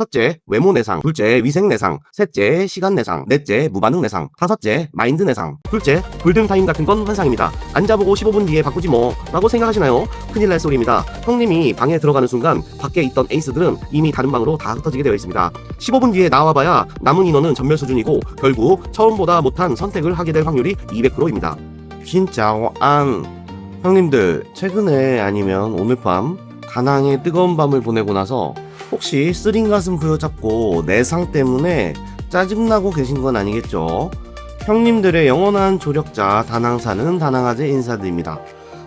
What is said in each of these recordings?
첫째, 외모 내상. 둘째, 위생 내상. 셋째, 시간 내상. 넷째, 무반응 내상. 다섯째, 마인드 내상. 둘째, 골든타임 같은 건 환상입니다. 앉아보고 15분 뒤에 바꾸지 뭐 라고 생각하시나요? 큰일 날 소리입니다. 형님이 방에 들어가는 순간 밖에 있던 에이스들은 이미 다른 방으로 다 흩어지게 되어 있습니다. 15분 뒤에 나와봐야 남은 인원은 전멸 수준이고 결국 처음보다 못한 선택을 하게 될 확률이 200%입니다. 진짜 형님들 최근에 아니면 오늘 밤 다낭의 뜨거운 밤을 보내고 나서 혹시 쓰린 가슴 부여잡고 내상 때문에 짜증나고 계신 건 아니겠죠? 형님들의 영원한 조력자 다낭 사는 다낭아재 인사드립니다.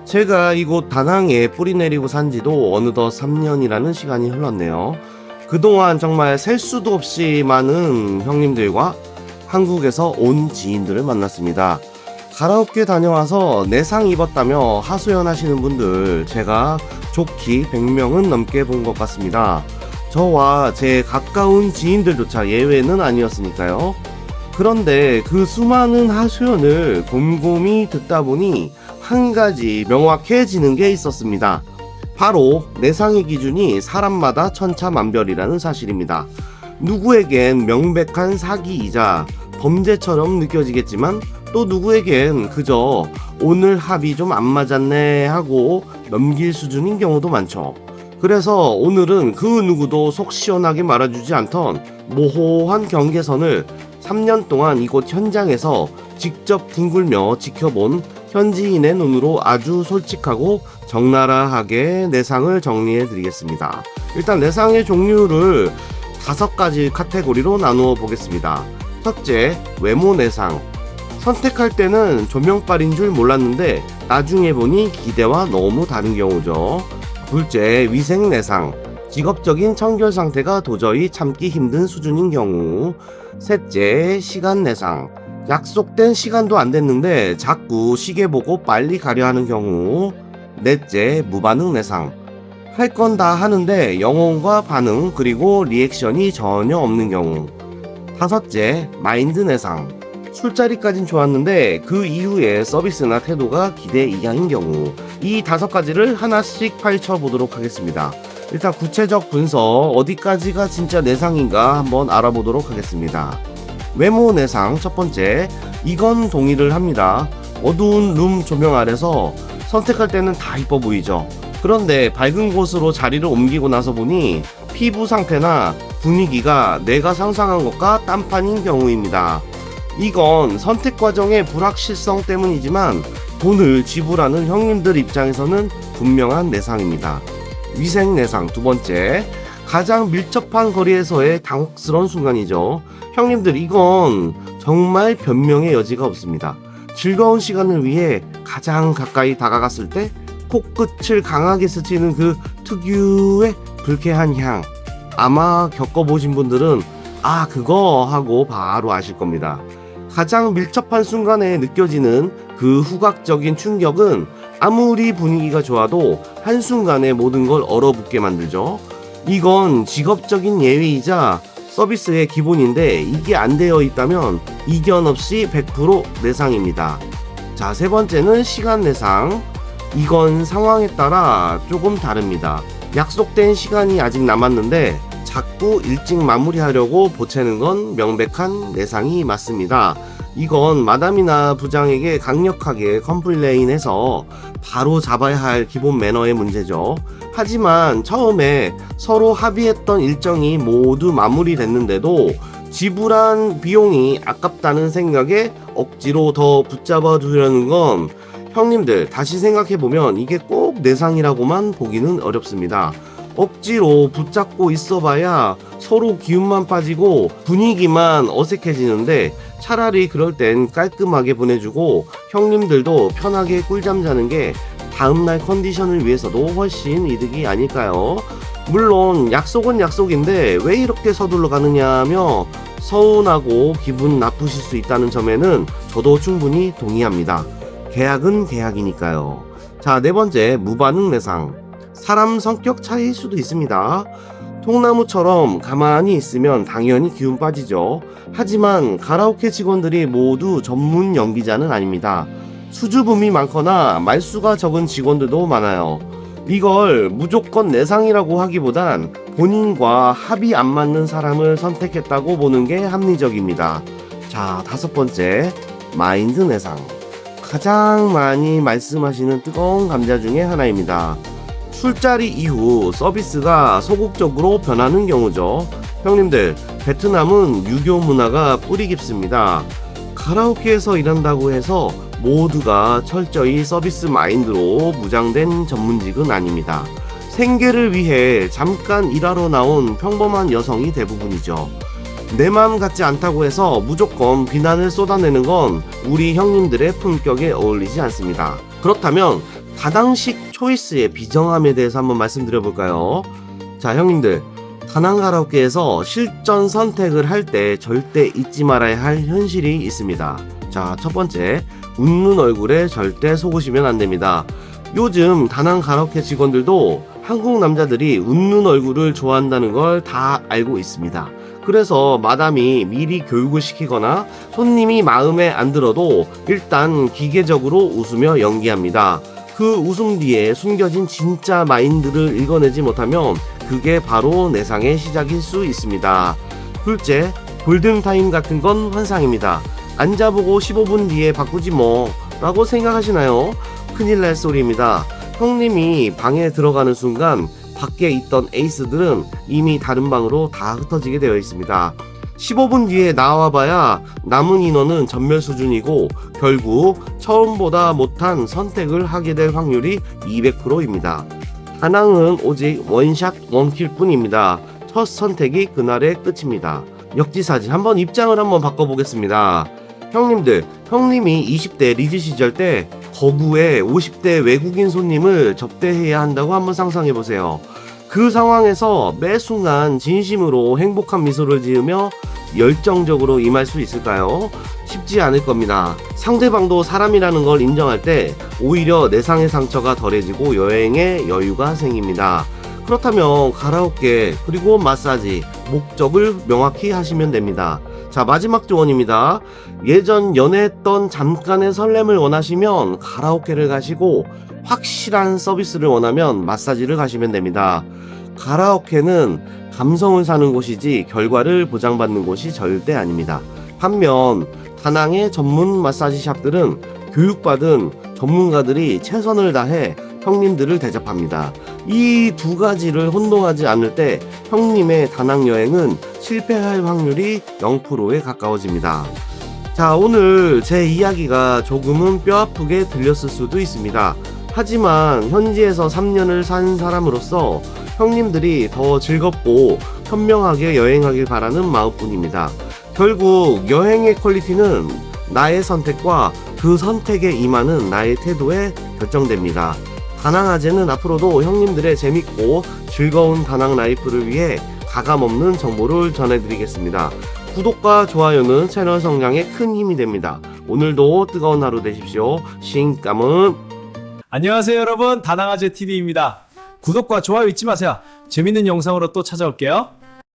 제가 이곳 다낭에 뿌리 내리고 산 지도 어느덧 3년이라는 시간이 흘렀네요. 그동안 정말 셀 수도 없이 많은 형님들과 한국에서 온 지인들을 만났습니다. 가라오케 다녀와서 내상 입었다며 하소연하시는 분들 제가 좋기 100명은 넘게 본 것 같습니다. 저와 제 가까운 지인들조차 예외는 아니었으니까요. 그런데 그 수많은 하소연을 곰곰이 듣다 보니 한 가지 명확해지는 게 있었습니다. 바로 내상의 기준이 사람마다 천차만별이라는 사실입니다. 누구에겐 명백한 사기이자 범죄처럼 느껴지겠지만 또 누구에겐 그저 오늘 합이 좀 안 맞았네 하고 넘길 수준인 경우도 많죠. 그래서 오늘은 그 누구도 속 시원하게 말아주지 않던 모호한 경계선을 3년 동안 이곳 현장에서 직접 뒹굴며 지켜본 현지인의 눈으로 아주 솔직하고 적나라하게 내상을 정리해 드리겠습니다. 일단 내상의 종류를 5가지 카테고리로 나누어 보겠습니다. 첫째, 외모 내상. 선택할 때는 조명빨인 줄 몰랐는데 나중에 보니 기대와 너무 다른 경우죠. 둘째, 위생 내상. 직업적인 청결 상태가 도저히 참기 힘든 수준인 경우. 셋째, 시간 내상. 약속된 시간도 안 됐는데 자꾸 시계 보고 빨리 가려 하는 경우. 넷째, 무반응 내상. 할 건 다 하는데 영혼과 반응 그리고 리액션이 전혀 없는 경우. 다섯째, 마인드 내상. 술자리까진 좋았는데 그 이후에 서비스나 태도가 기대 이하인 경우. 이 5가지를 하나씩 파헤쳐 보도록 하겠습니다. 일단 구체적 분석 어디까지가 진짜 내상인가 한번 알아보도록 하겠습니다. 외모 내상 첫 번째, 이건 동의를 합니다. 어두운 룸 조명 아래서 선택할 때는 다 이뻐 보이죠. 그런데 밝은 곳으로 자리를 옮기고 나서 보니 피부 상태나 분위기가 내가 상상한 것과 딴판인 경우입니다. 이건 선택 과정의 불확실성 때문이지만 돈을 지불하는 형님들 입장에서는 분명한 내상입니다. 위생 내상 두 번째, 가장 밀접한 거리에서의 당혹스러운 순간이죠. 형님들 이건 정말 변명의 여지가 없습니다. 즐거운 시간을 위해 가장 가까이 다가갔을 때 코끝을 강하게 스치는 그 특유의 불쾌한 향. 아마 겪어보신 분들은 아 그거 하고 바로 아실 겁니다. 가장 밀접한 순간에 느껴지는 그 후각적인 충격은 아무리 분위기가 좋아도 한순간에 모든 걸 얼어붙게 만들죠. 이건 직업적인 예의이자 서비스의 기본인데 이게 안 되어 있다면 이견 없이 100% 내상입니다. 자, 세 번째는 시간 내상. 이건 상황에 따라 조금 다릅니다. 약속된 시간이 아직 남았는데 자꾸 일찍 마무리하려고 보채는 건 명백한 내상이 맞습니다. 이건 마담이나 부장에게 강력하게 컴플레인해서 바로 잡아야 할 기본 매너의 문제죠. 하지만 처음에 서로 합의했던 일정이 모두 마무리됐는데도 지불한 비용이 아깝다는 생각에 억지로 더 붙잡아 두려는 건 형님들 다시 생각해보면 이게 꼭 내상이라고만 보기는 어렵습니다. 억지로 붙잡고 있어봐야 서로 기운만 빠지고 분위기만 어색해지는데 차라리 그럴 땐 깔끔하게 보내주고 형님들도 편하게 꿀잠 자는 게 다음날 컨디션을 위해서도 훨씬 이득이 아닐까요? 물론 약속은 약속인데 왜 이렇게 서둘러 가느냐며 서운하고 기분 나쁘실 수 있다는 점에는 저도 충분히 동의합니다. 계약은 계약이니까요. 자, 네 번째, 무반응 내상. 사람 성격 차이일 수도 있습니다. 통나무처럼 가만히 있으면 당연히 기운 빠지죠. 하지만 가라오케 직원들이 모두 전문 연기자는 아닙니다. 수줍음이 많거나 말수가 적은 직원들도 많아요. 이걸 무조건 내상이라고 하기보단 본인과 합이 안 맞는 사람을 선택했다고 보는 게 합리적입니다. 자, 5번째, 마인드 내상. 가장 많이 말씀하시는 뜨거운 감자 중에 하나입니다. 술자리 이후 서비스가 소극적으로 변하는 경우죠. 형님들, 베트남은 유교 문화가 뿌리 깊습니다. 가라오케에서 일한다고 해서 모두가 철저히 서비스 마인드로 무장된 전문직은 아닙니다. 생계를 위해 잠깐 일하러 나온 평범한 여성이 대부분이죠. 내 마음 같지 않다고 해서 무조건 비난을 쏟아내는 건 우리 형님들의 품격에 어울리지 않습니다. 그렇다면 다낭식 초이스의 비정함에 대해서 한번 말씀드려 볼까요? 자, 형님들, 다낭 가라오케에서 실전 선택을 할 때 절대 잊지 말아야 할 현실이 있습니다. 자, 첫 번째, 웃는 얼굴에 절대 속으시면 안 됩니다. 요즘 다낭 가라오케 직원들도 한국 남자들이 웃는 얼굴을 좋아한다는 걸 다 알고 있습니다. 그래서 마담이 미리 교육을 시키거나 손님이 마음에 안 들어도 일단 기계적으로 웃으며 연기합니다. 그 웃음 뒤에 숨겨진 진짜 마인드를 읽어내지 못하면 그게 바로 내상의 시작일 수 있습니다. 둘째, 골든타임 같은 건 환상입니다. 앉아보고 15분 뒤에 바꾸지 뭐 라고 생각하시나요? 큰일 날 소리입니다. 형님이 방에 들어가는 순간 밖에 있던 에이스들은 이미 다른 방으로 다 흩어지게 되어 있습니다. 15분 뒤에 나와봐야 남은 인원은 전멸 수준이고 결국 처음보다 못한 선택을 하게 될 확률이 200%입니다. 다낭은 오직 원샷 원킬 뿐입니다. 첫 선택이 그날의 끝입니다. 역지사지 한번 입장을 한번 바꿔보겠습니다. 형님들, 형님이 20대 리즈 시절 때 거부에 50대 외국인 손님을 접대해야 한다고 한번 상상해보세요. 그 상황에서 매 순간 진심으로 행복한 미소를 지으며 열정적으로 임할 수 있을까요? 쉽지 않을 겁니다. 상대방도 사람이라는 걸 인정할 때 오히려 내상의 상처가 덜해지고 여행에 여유가 생깁니다. 그렇다면 가라오케 그리고 마사지 목적을 명확히 하시면 됩니다. 자, 마지막 조언입니다. 예전 연애했던 잠깐의 설렘을 원하시면 가라오케를 가시고 확실한 서비스를 원하면 마사지를 가시면 됩니다. 가라오케는 감성을 사는 곳이지 결과를 보장받는 곳이 절대 아닙니다. 반면 다낭의 전문 마사지 샵들은 교육받은 전문가들이 최선을 다해 형님들을 대접합니다. 이 두 가지를 혼동하지 않을 때 형님의 다낭 여행은 실패할 확률이 0%에 가까워집니다. 자, 오늘 제 이야기가 조금은 뼈아프게 들렸을 수도 있습니다. 하지만 현지에서 3년을 산 사람으로서 형님들이 더 즐겁고 현명하게 여행하길 바라는 마음뿐입니다. 결국 여행의 퀄리티는 나의 선택과 그 선택에 임하는 나의 태도에 결정됩니다. 다낭아재는 앞으로도 형님들의 재밌고 즐거운 다낭 라이프를 위해 가감없는 정보를 전해드리겠습니다. 구독과 좋아요는 채널 성장에 큰 힘이 됩니다. 오늘도 뜨거운 하루 되십시오. 싱까문. 안녕하세요 여러분, 다낭아재 TV입니다. 구독과 좋아요 잊지 마세요. 재밌는 영상으로 또 찾아올게요.